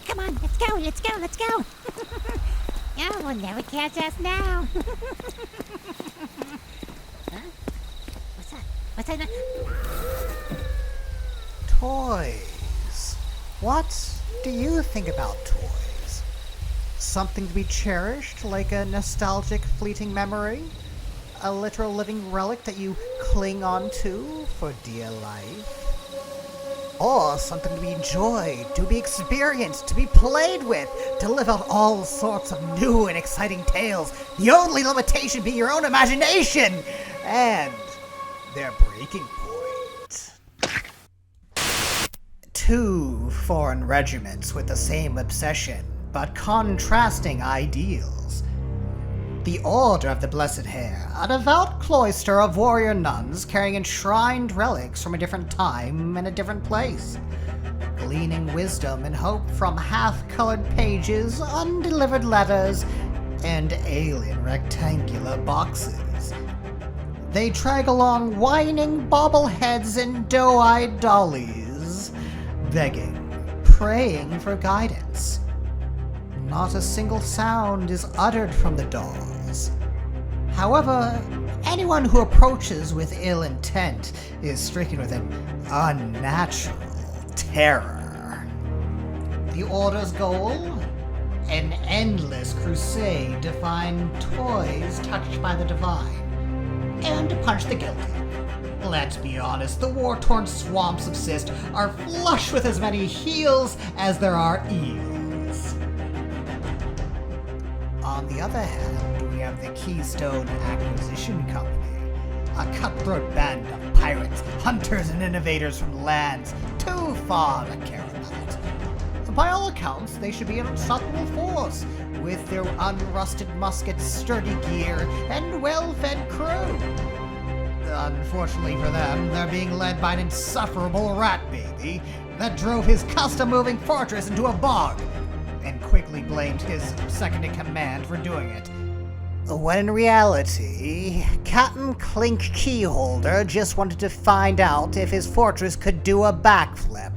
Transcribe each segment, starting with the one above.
Come on, let's go. Oh, will never catch us now. Huh? What's that? Toys. What do you think about toys? Something to be cherished, like a nostalgic fleeting memory? A literal living relic that you cling on to for dear life? Or something to be enjoyed, to be experienced, to be played with, to live out all sorts of new and exciting tales, the only limitation being your own imagination and their breaking point. Two foreign regiments with the same obsession, but contrasting ideals. The Order of the Blessed Hare, a devout cloister of warrior nuns carrying enshrined relics from a different time and a different place, gleaning wisdom and hope from half-colored pages, undelivered letters, and alien rectangular boxes. They drag along whining bobbleheads and doe-eyed dollies, begging, praying for guidance. Not a single sound is uttered from the dolls. However, anyone who approaches with ill intent is stricken with an unnatural terror. The Order's goal? An endless crusade to find toys touched by the divine, and to punish the guilty. Let's be honest, the war-torn swamps of Cist are flush with as many heels as there are eels. On the other hand, we have the Keystone Acquisition Company, a cutthroat band of pirates, hunters, and innovators from lands too far to care about. By all accounts, they should be an unstoppable force, with their unrusted muskets, sturdy gear, and well-fed crew. Unfortunately for them, they're being led by an insufferable rat baby that drove his custom-moving fortress into a bog, and quickly blamed his second-in-command for doing it. When in reality, Captain Clink Keyholder just wanted to find out if his fortress could do a backflip.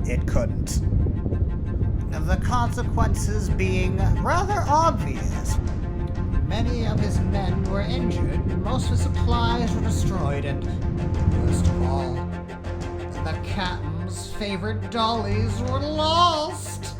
It couldn't. The consequences being rather obvious. Many of his men were injured, most of his supplies were destroyed, and worst of all, the captain's favorite dollies were lost.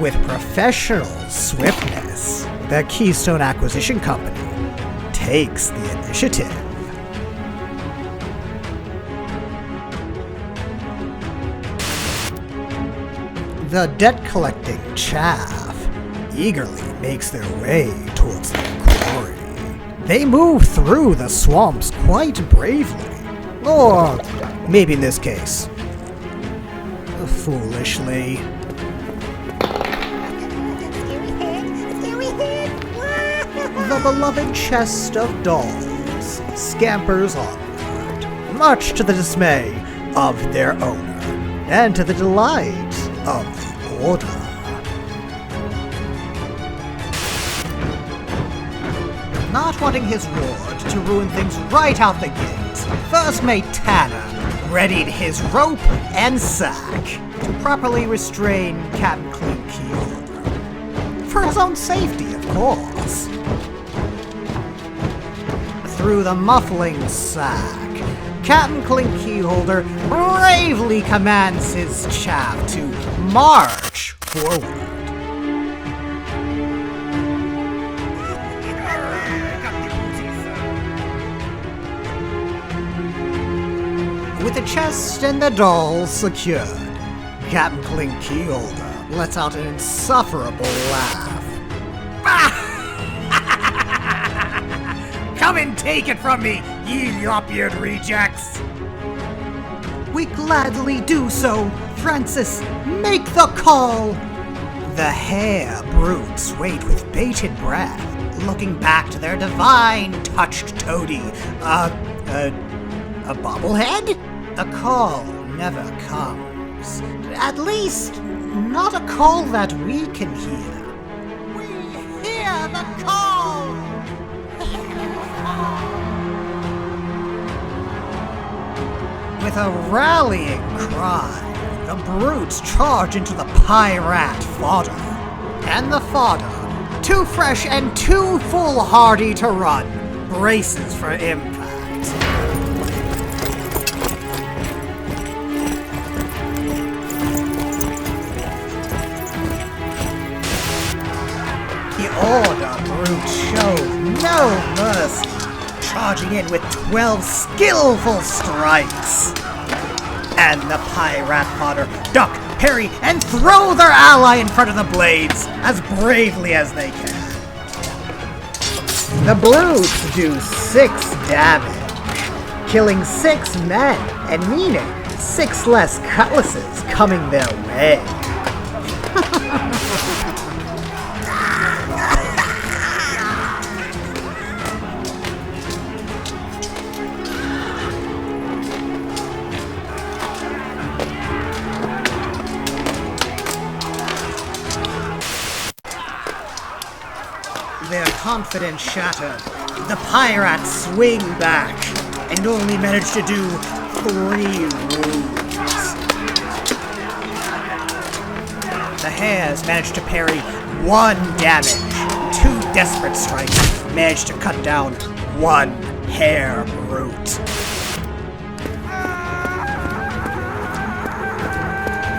With professional swiftness, the Keystone Acquisition Company takes the initiative. The debt-collecting chaff eagerly makes their way towards their quarry. They move through the swamps quite bravely, or maybe in this case, foolishly. The beloved chest of dolls scampers onward, much to the dismay of their owner, and to the delight of the Order. Not wanting his ward to ruin things right out the gate, First Mate Tanner readied his rope and sack to properly restrain Captain Clink Keyholder. For his own safety, of course. Through the muffling sack, Captain Clink Keyholder bravely commands his chaff to march forward. With the chest and the dolls secured, Captain Clink Keyholder lets out an insufferable laugh. Come and take it from me, ye lop-eared rejects! We gladly do so, Francis. Make the call! The Hare brutes wait with bated breath, looking back to their divine-touched toady. A bobblehead? A call never comes. At least, not a call that we can hear. We hear the call! With a rallying cry, the brutes charge into the pirate fodder. And the fodder, too fresh and too foolhardy to run, braces for impact. The Order brute showed no mercy, charging in with 12 skillful strikes. And the pirate fodder duck, parry, and throw their ally in front of the blades as bravely as they can. The brutes do 6 damage, killing 6 men and meaning 6 less cutlasses coming their way. Their confidence shattered, the pirates swing back and only manage to do 3 wounds. The Hares manage to parry 1 damage. 2 desperate strikes manage to cut down 1 Hare brute.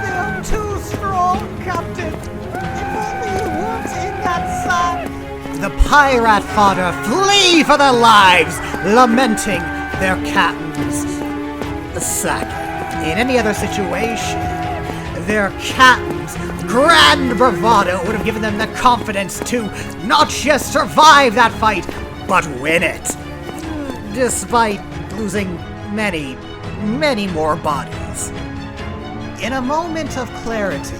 They're too strong, Captain. If only you weren't in that sack. The pirate fodder flee for their lives, lamenting their captain's sack. In any other situation, their captain's grand bravado would have given them the confidence to not just survive that fight, but win it, despite losing many, many more bodies. In a moment of clarity,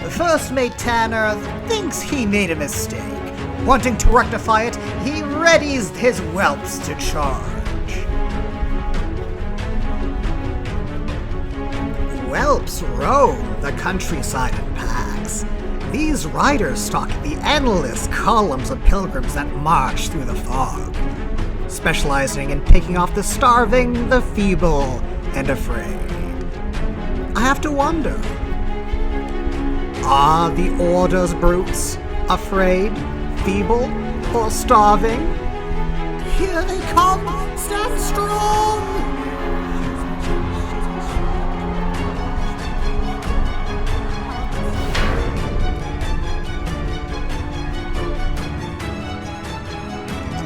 First Mate Tanner thinks he made a mistake. Wanting to rectify it, he readies his whelps to charge. Whelps roam the countryside in packs. These riders stalk the endless columns of pilgrims that march through the fog, specializing in picking off the starving, the feeble, and afraid. I have to wonder, are the Order's brutes afraid, feeble, or starving? Here they come! Stand strong!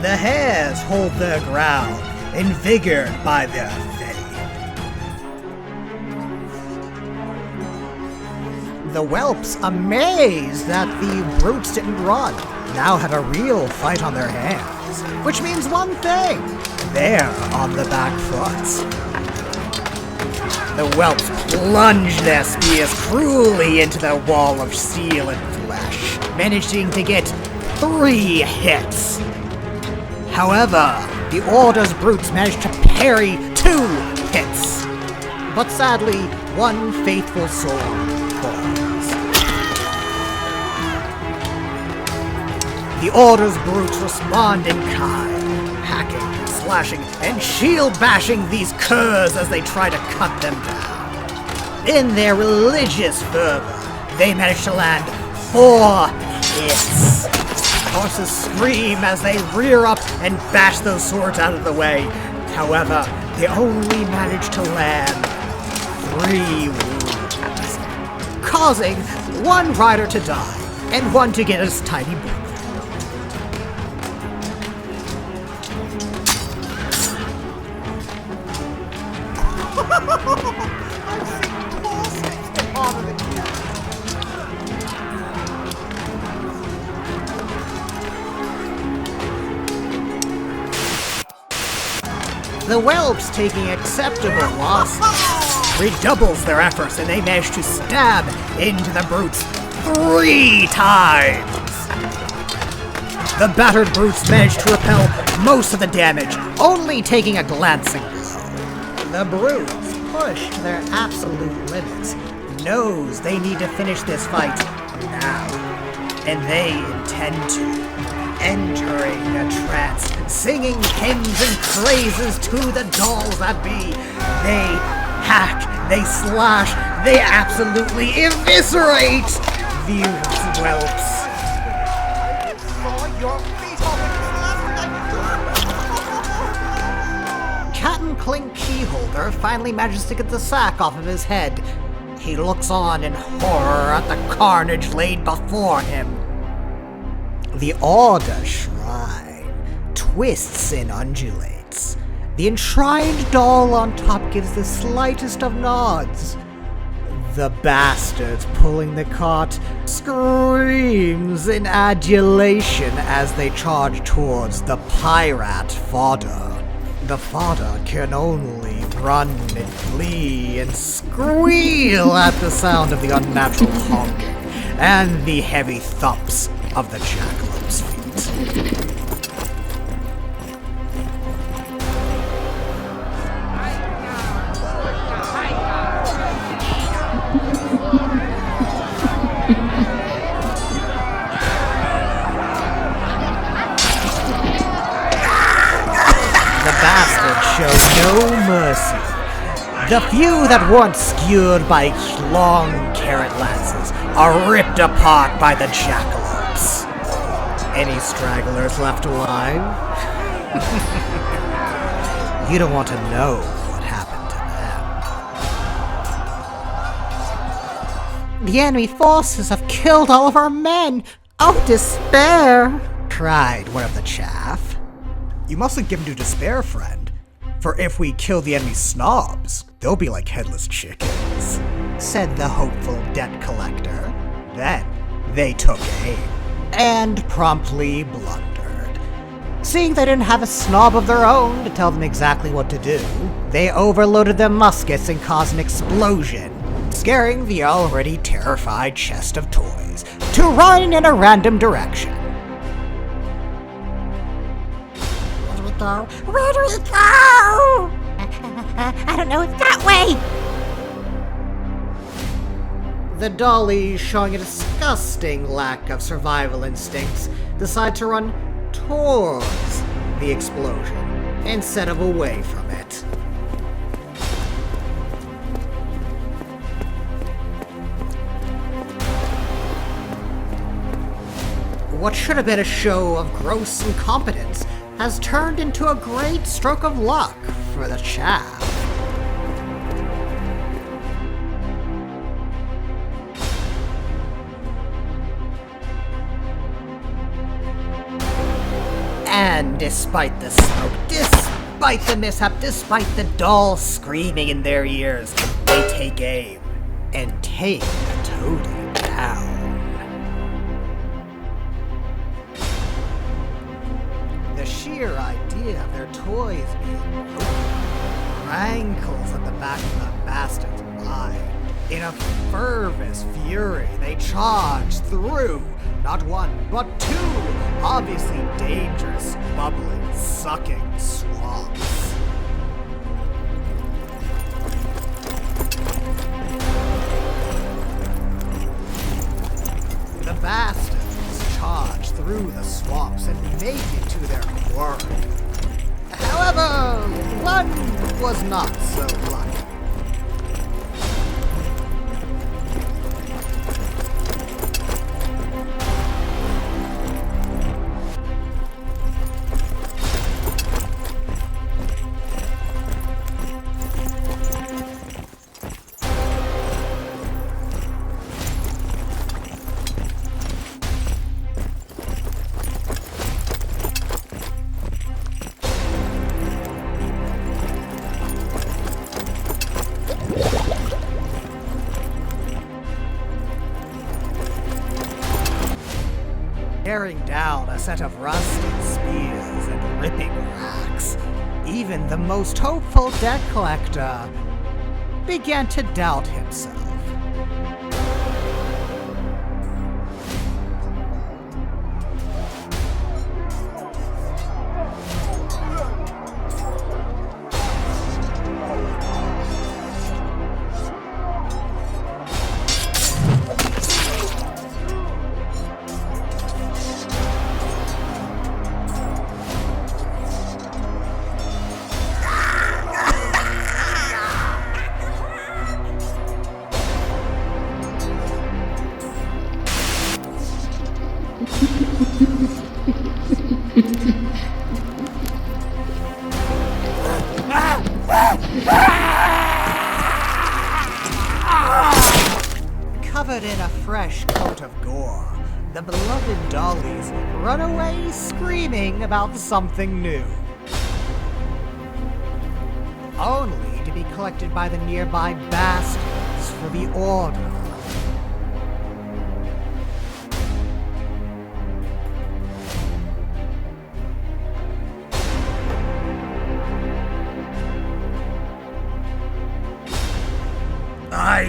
The Hares hold their ground, invigorated by their faith. The whelps, amazed that the brutes didn't run, now have a real fight on their hands, which means one thing: they're on the back foot. The whelps plunge their spears cruelly into the wall of steel and flesh, managing to get 3 hits. However, the Order's brutes managed to parry 2 hits, but sadly, 1 faithful soul falls. The Order's brutes respond in kind, hacking, slashing, and shield-bashing these curs as they try to cut them down. In their religious fervor, they manage to land 4 Hiss. Horses scream as they rear up and bash those swords out of the way. However, they only manage to land 3 wounds, causing one rider to die and one to get his tiny book. The whelps, taking acceptable losses, redoubles their efforts and they manage to stab into the brutes 3 times. The battered brutes manage to repel most of the damage, only taking a glancing blow. The brutes, pushed to their absolute limits, knows they need to finish this fight now, and they intend to. Entering a trance, singing hymns and praises to the dolls that be. They hack, they slash, they absolutely eviscerate these whelps. Cat and Clink Keyholder finally manages to get the sack off of his head. He looks on in horror at the carnage laid before him. The Order Shrine twists and undulates. The enshrined doll on top gives the slightest of nods. The bastards pulling the cart screams in adulation as they charge towards the pirate fodder. The fodder can only run and flee and squeal at the sound of the unnatural honking and the heavy thumps of the jackalopes' feet. The bastards show no mercy. The few that weren't skewered by long carrot lances are ripped apart by the jackalopes. Any stragglers left alive? You don't want to know what happened to them. The enemy forces have killed all of our men. Oh, despair! Cried one of the chaff. You mustn't give into despair, friend. For if we kill the enemy snobs, they'll be like headless chickens, said the hopeful debt collector. Then they took aim and promptly blundered. Seeing they didn't have a snob of their own to tell them exactly what to do, they overloaded their muskets and caused an explosion, scaring the already terrified chest of toys to run in a random direction. Where do we go? I don't know, it's that way! The dollies, showing a disgusting lack of survival instincts, decide to run towards the explosion instead of away from it. What should have been a show of gross incompetence has turned into a great stroke of luck for the chaff. And despite the smoke, despite the mishap, despite the dolls screaming in their ears, they take aim and take the toady down. The sheer idea of their toys being broken rankles at the back of the bastard's mind. In a fervous fury, they charge through not one, but 2 obviously dangerous, bubbling, sucking swamps. The bastards charge through the swamps and make it to their quarry. However, one was not so lucky. tearing down a set of rusted spears and ripping racks, even the most hopeful deck collector began to doubt himself. Covered in a fresh coat of gore, the beloved dollies run away screaming about something new, only to be collected by the nearby bastards for the order.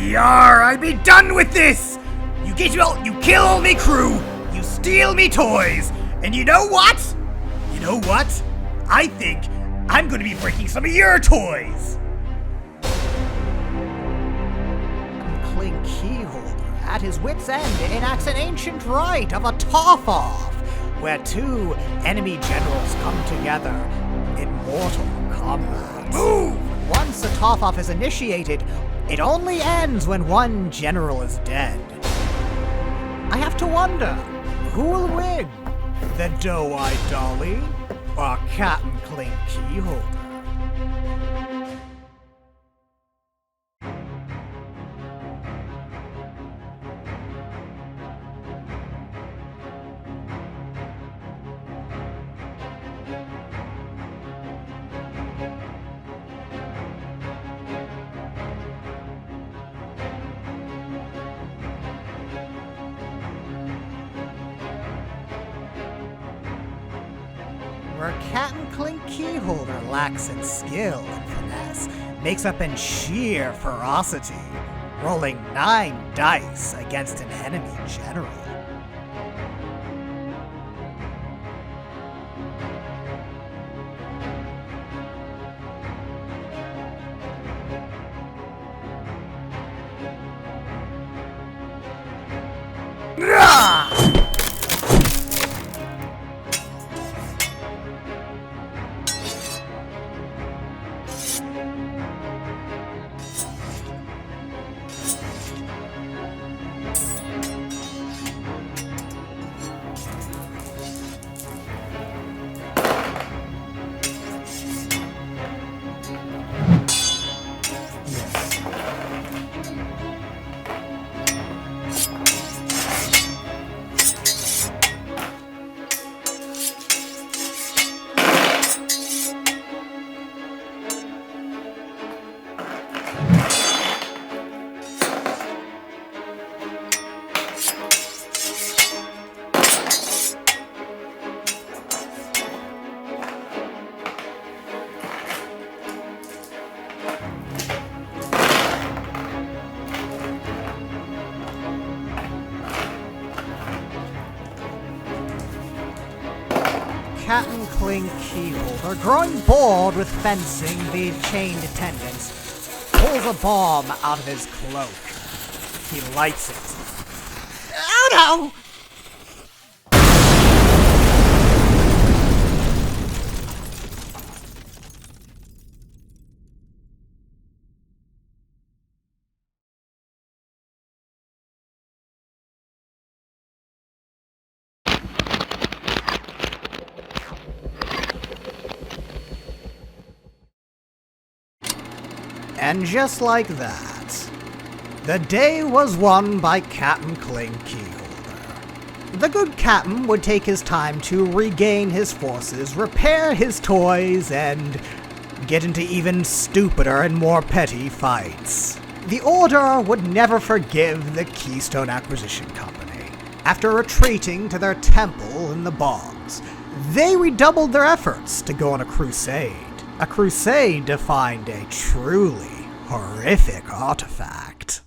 Yar, I'd be done with this! You kill all me crew, you steal me toys, and you know what? I think I'm gonna be breaking some of your toys! Clink Keyholder, at his wit's end, enacts an ancient rite of a tough-off, where two enemy generals come together in mortal combat. Move! Once a tough-off is initiated, it only ends when one general is dead. I have to wonder, who will win? The doe-eyed dolly or Captain Clink Keyholder? Where Captain Clink Keyholder lacks in skill and finesse, makes up in sheer ferocity, rolling 9 dice against an enemy general. Captain Clink Keyholder, growing bored with fencing the chained attendants, pulls a bomb out of his cloak. He lights it. Oh no! And just like that, the day was won by Captain Clink Keyholder. The good captain would take his time to regain his forces, repair his toys, and get into even stupider and more petty fights. The Order would never forgive the Keystone Acquisition Company, After retreating to their temple in the bogs, they redoubled their efforts to go on a crusade. A crusade to find a truly horrific artifact.